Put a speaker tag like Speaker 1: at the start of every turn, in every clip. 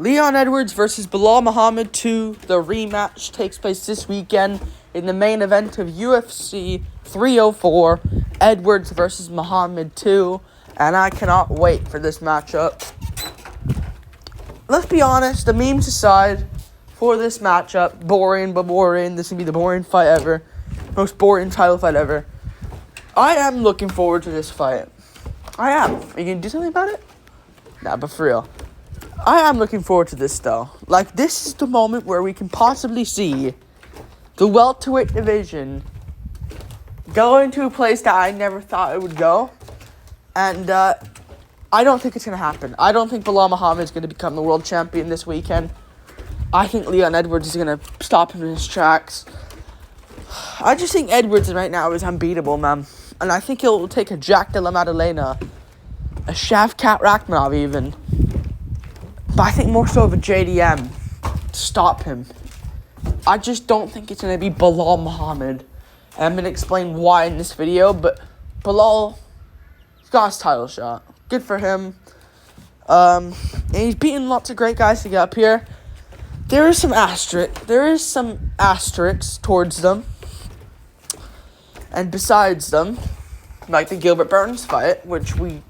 Speaker 1: Leon Edwards versus Belal Muhammad 2. The rematch takes place this weekend in the main event of UFC 304. Edwards versus Muhammad 2. And I cannot wait for this matchup. Let's be honest, the memes aside, for this matchup, boring but boring. This is going to be the boring fight ever. Most boring title fight ever. I am looking forward to this fight. I am. Are you going to do something about it? Nah, but for real. I am looking forward to this, though. Like, this is the moment where we can possibly see the welterweight division go into a place that I never thought it would go. And I don't think it's going to happen. I don't think Belal Muhammad is going to become the world champion this weekend. I think Leon Edwards is going to stop him in his tracks. I just think Edwards right now is unbeatable, man. And I think he'll take a Jack Della Maddalena, a Shavkat Rakhmonov even. But I think more so of a JDM to stop him. I just don't think it's going to be Belal Muhammad. And I'm going to explain why in this video. But Belal got his title shot. Good for him. And he's beaten lots of great guys to get up here. There is some asterisks towards them. And besides them, like the Gilbert Burns fight, which we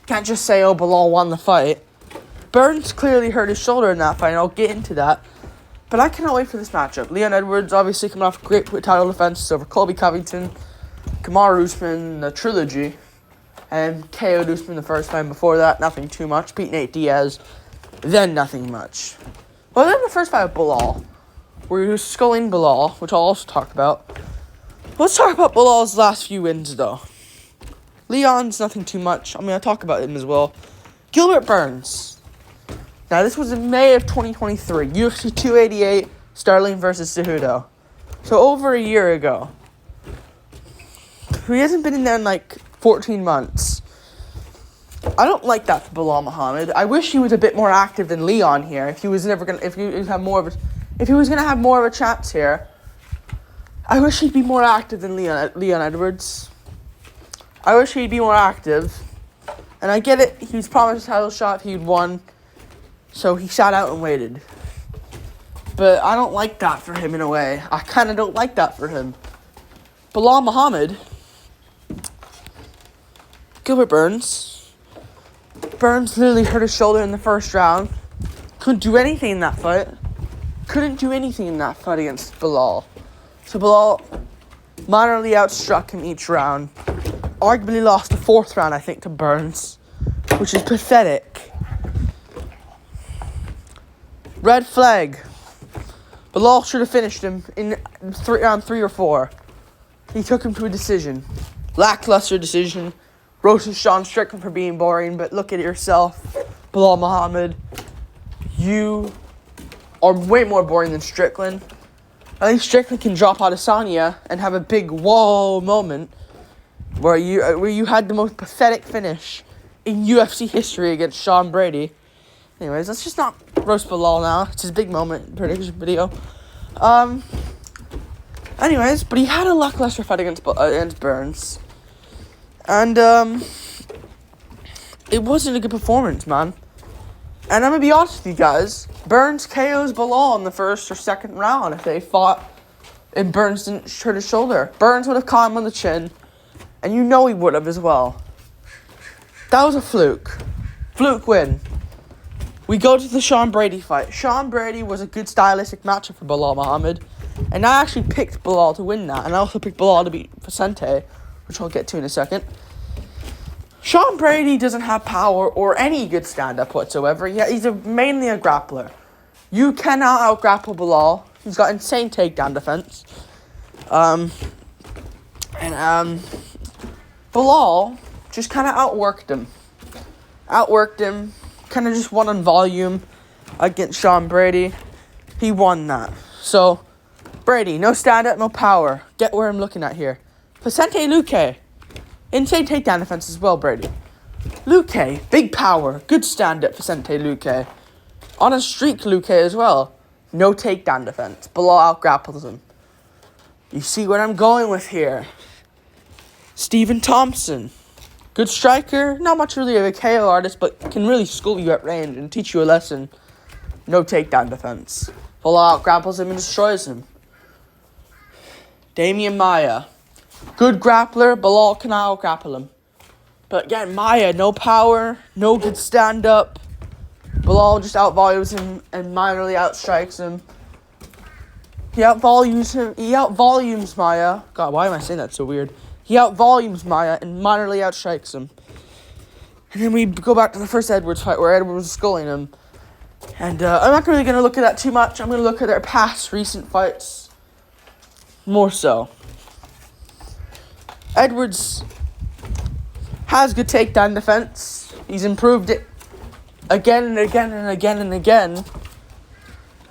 Speaker 1: can't just say, oh, Belal won the fight. Burns clearly hurt his shoulder in that fight, and I'll get into that. But I cannot wait for this matchup. Leon Edwards, obviously coming off a great title defense over Colby Covington, Kamaru Usman, the trilogy, and KO'd Usman the first time before that. Nothing too much. Beat Nate Diaz, then nothing much. Well, then the first fight with Belal, where he was sculling Belal, which I'll also talk about. Let's talk about Belal's last few wins, though. Leon's nothing too much. I'm going to talk about him as well. Gilbert Burns. Now, this was in May of 2023. UFC 288, Sterling versus Cejudo. So, over a year ago. He hasn't been in there in, 14 months. I don't like that for Belal Muhammad. I wish he was a bit more active than Leon here. If he was gonna have more of a chance here, I wish he'd be more active than Leon Edwards. I wish he'd be more active. And I get it. He was promised a title shot if he'd won. So he sat out and waited. But I don't like that for him in a way. I kind of don't like that for him. Belal Muhammad. Gilbert Burns. Burns literally hurt his shoulder in the first round. Couldn't do anything in that fight. Against Belal. So Belal minorly outstruck him each round. Arguably lost the fourth round, I think, to Burns, which is pathetic. Red flag. Belal should have finished him in round 3 or 4. He took him to a decision. Lackluster decision. Roasted Sean Strickland for being boring, but look at it yourself. Belal Muhammad, you are way more boring than Strickland. I think Strickland can drop Adesanya and have a big whoa moment where you had the most pathetic finish in UFC history against Sean Brady. Anyways, let's just not roast Belal now. It's his big moment prediction video. Anyways, but he had a lackluster fight against Burns. And, it wasn't a good performance, man. And I'm going to be honest with you guys. Burns KOs Belal in the first or second round if they fought and Burns didn't hurt his shoulder. Burns would have caught him on the chin. And you know he would have as well. That was a fluke. Fluke win. We go to the Sean Brady fight. Sean Brady was a good stylistic matchup for Belal Muhammad. And I actually picked Belal to win that. And I also picked Belal to beat Vicente, which I'll get to in a second. Sean Brady doesn't have power or any good stand-up whatsoever. Yeah, he's mainly a grappler. You cannot out-grapple Belal. He's got insane takedown defense. Belal just kind of outworked him. Kind of just won on volume against Sean Brady. He won that. So, Brady, no stand-up, no power. Get where I'm looking at here. Vicente Luque. Insane takedown defense as well, Brady. Luque, big power. Good stand-up, Vicente Luque. On a streak, Luque as well. No takedown defense. Belal out-grapples him. You see what I'm going with here. Stephen Thompson. Good striker. Not much really of a KO artist, but can really school you at range and teach you a lesson. No takedown defense. Belal out-grapples him and destroys him. Damian Maia. Good grappler. Belal cannot out-grapple him. But again, Maia, no power, no good stand-up. Belal just outvolumes him and minorly outstrikes him. He outvolumes Maia. God, why am I saying that so weird? He outvolumes Maia and minorly outstrikes him. And then we go back to the first Edwards fight where Edwards was sculling him. And I'm not really going to look at that too much. I'm going to look at their past recent fights more so. Edwards has good takedown defense. He's improved it again and again and again and again.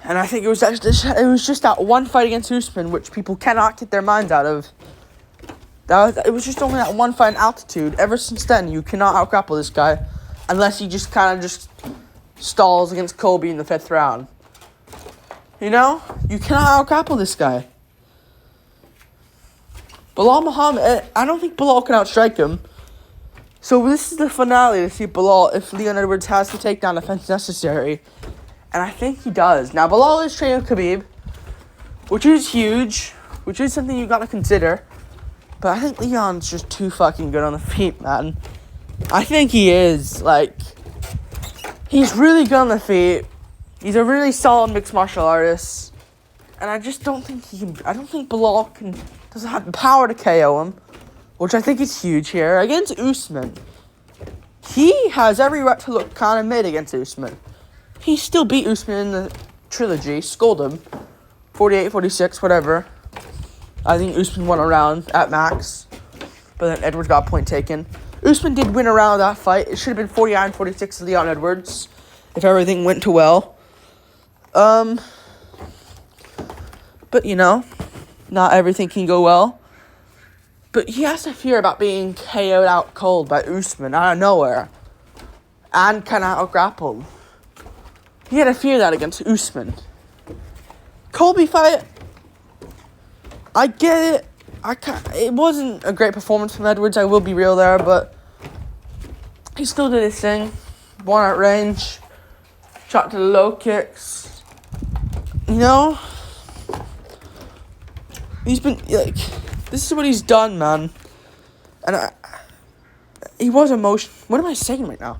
Speaker 1: And I think it was just that one fight against Usman, which people cannot get their minds out of. It was just only that one fight in altitude. Ever since then, you cannot out-grapple this guy unless he just kind of just stalls against Colby in the 5th round. You know? You cannot out-grapple this guy. Belal Muhammad, I don't think Belal can outstrike him. So this is the finale to see Belal if Leon Edwards has the takedown defense necessary. And I think he does. Now, Belal is training Khabib, which is huge, which is something you got to consider. But I think Leon's just too fucking good on the feet, man. I think he is. Like, he's really good on the feet. He's a really solid mixed martial artist. And I just don't think he can... I don't think Belal doesn't have the power to KO him, which I think is huge here. Against Usman, he has every right to look kind of mid against Usman. He still beat Usman in the trilogy, scolded him, 48, 46, whatever. I think Usman won a round at max, but then Edwards got a point taken. Usman did win a round of that fight. It should have been 49-46 to Leon Edwards if everything went too well. But, you know, not everything can go well. But he has to fear about being KO'd out cold by Usman out of nowhere and cannot out-grapple. He had to fear that against Usman. Colby fight, I get it. It wasn't a great performance from Edwards, I will be real there, but he still did his thing. Won at range, shot to the low kicks. You know, he's been, like, this is what he's done, man. And he was emotional. What am I saying right now?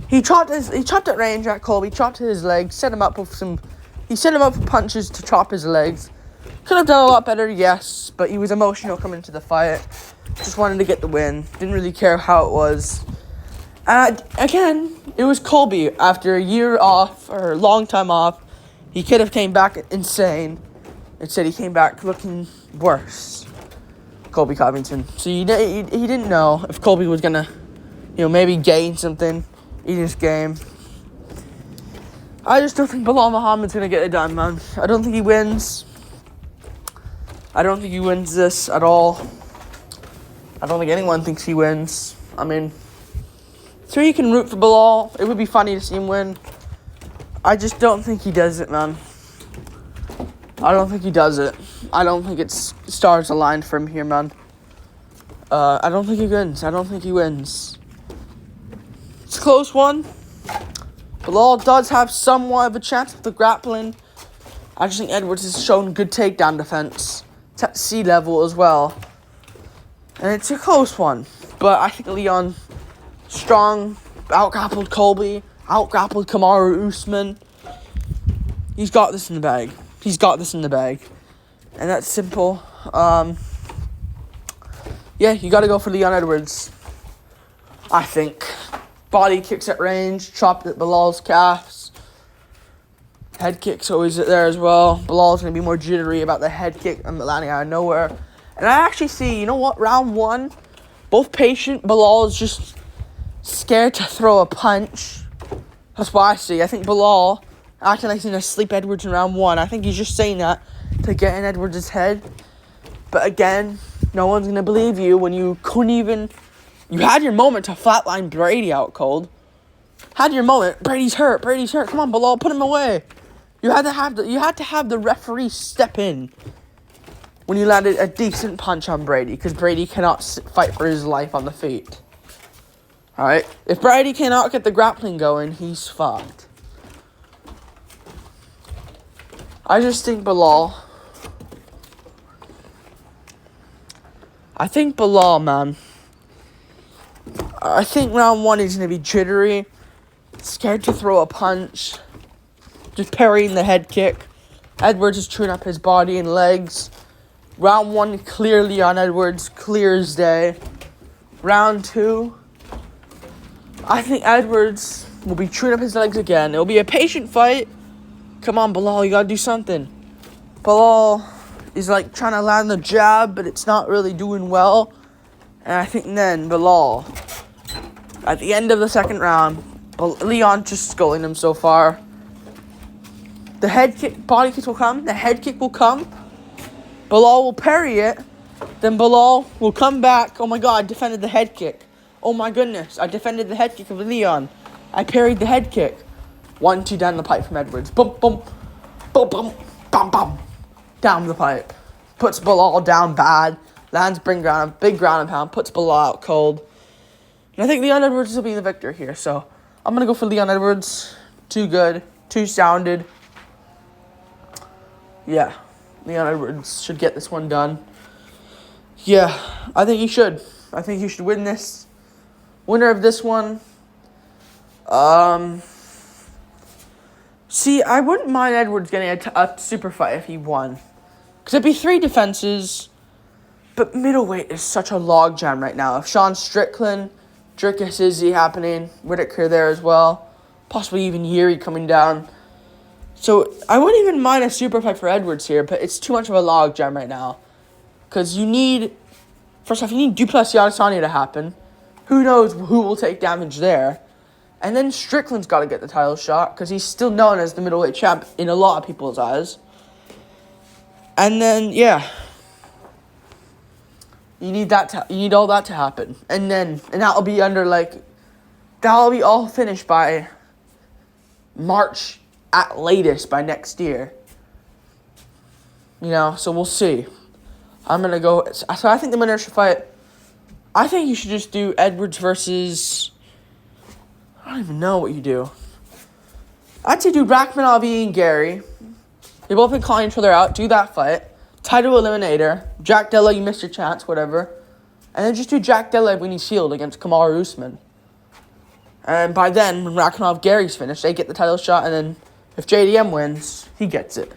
Speaker 1: He chopped at range at Colby, chopped his legs, set him up for punches to chop his legs. Could have done a lot better, yes, but he was emotional coming into the fight. Just wanted to get the win. Didn't really care how it was. And again, it was Colby after a year off, or a long time off. He could have came back insane. Instead, he came back looking worse. Colby Covington. So he didn't know if Colby was going to, maybe gain something in his game. I just don't think Belal Muhammad's going to get it done, man. I don't think he wins. I don't think he wins this at all. I don't think anyone thinks he wins. I mean, so you can root for Belal. It would be funny to see him win. I just don't think he does it, man. I don't think he does it. I don't think it's stars aligned for him here, man. I don't think he wins. It's a close one. Belal does have somewhat of a chance with the grappling. I just think Edwards has shown good takedown defense. It's at sea level as well. And it's a close one. But I think Leon, strong, out-grappled Colby, out-grappled Kamaru Usman. He's got this in the bag. And that's simple. Yeah, you got to go for Leon Edwards, I think. Body kicks at range, chopped at Belal's calves. Head kick's always there as well. Belal's going to be more jittery about the head kick and landing out of nowhere. And I actually see, round one, both patient. Belal is just scared to throw a punch. That's what I see. I think Belal acting like he's going to sleep Edwards in round one. I think he's just saying that to get in Edwards' head. But again, no one's going to believe you when you couldn't even... You had your moment to flatline Brady out cold. Had your moment. Brady's hurt. Come on, Belal, put him away. You had to have the referee step in when you landed a decent punch on Brady, because Brady cannot fight for his life on the feet. Alright? If Brady cannot get the grappling going, he's fucked. I just think Belal. I think Belal, man. I think round 1 he's going to be jittery, scared to throw a punch, just parrying the head kick. Edwards is chewing up his body and legs. Round 1, clearly on Edwards, clear as day. Round 2, I think Edwards will be chewing up his legs again. It'll be a patient fight. Come on, Belal, you gotta do something. Belal is like trying to land the jab, but it's not really doing well. And I think then Belal, at the end of the second round, Leon just sculling him so far. The head kick, body kick will come. The head kick will come. Belal will parry it. Then Belal will come back. Oh my god, I defended the head kick. Oh my goodness, I defended the head kick of Leon. I parried the head kick. 1-2 down the pipe from Edwards. Boom, boom, boom, boom, bum, bum. Down the pipe. Puts Belal down bad. Lands big ground and pound. Puts Belal out cold. And I think Leon Edwards will be the victor here. So I'm going to go for Leon Edwards. Too good. Too sounded. Yeah. Leon Edwards should get this one done. Yeah. I think he should. I think he should win this. Winner of this one. See, I wouldn't mind Edwards getting a super fight if he won. Because it'd be 3 defenses. But middleweight is such a logjam right now. If Sean Strickland, Dricus Izzy happening, Whitaker there as well. Possibly even Yuri coming down. So I wouldn't even mind a super fight for Edwards here, but it's too much of a logjam right now. Because you need, first off, you need Duplessis Adesanya to happen. Who knows who will take damage there. And then Strickland's got to get the title shot, because he's still known as the middleweight champ in a lot of people's eyes. And then, yeah. You need all that to happen. And that'll be that'll be all finished by March at latest, by next year. So we'll see. I'm going to go, so I think the winner should fight, I think you should just do Edwards versus, I don't even know what you do. I'd say do Rakhmonov and Gary. They've both been calling each other out. Do that fight. Title eliminator. Jack Della, you missed your chance, whatever. And then just do Jack Della when he's healed against Kamaru Usman. And by then, when Rakhmonov Gary's finished, they get the title shot. And then if JDM wins, he gets it.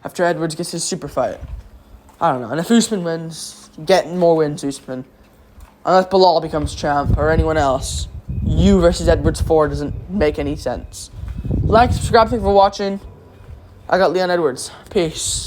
Speaker 1: After Edwards gets his super fight. I don't know. And if Usman wins, getting more wins, Usman. Unless Belal becomes champ or anyone else. You versus Edwards 4 doesn't make any sense. Like, subscribe, thank you for watching. I got Leon Edwards. Peace.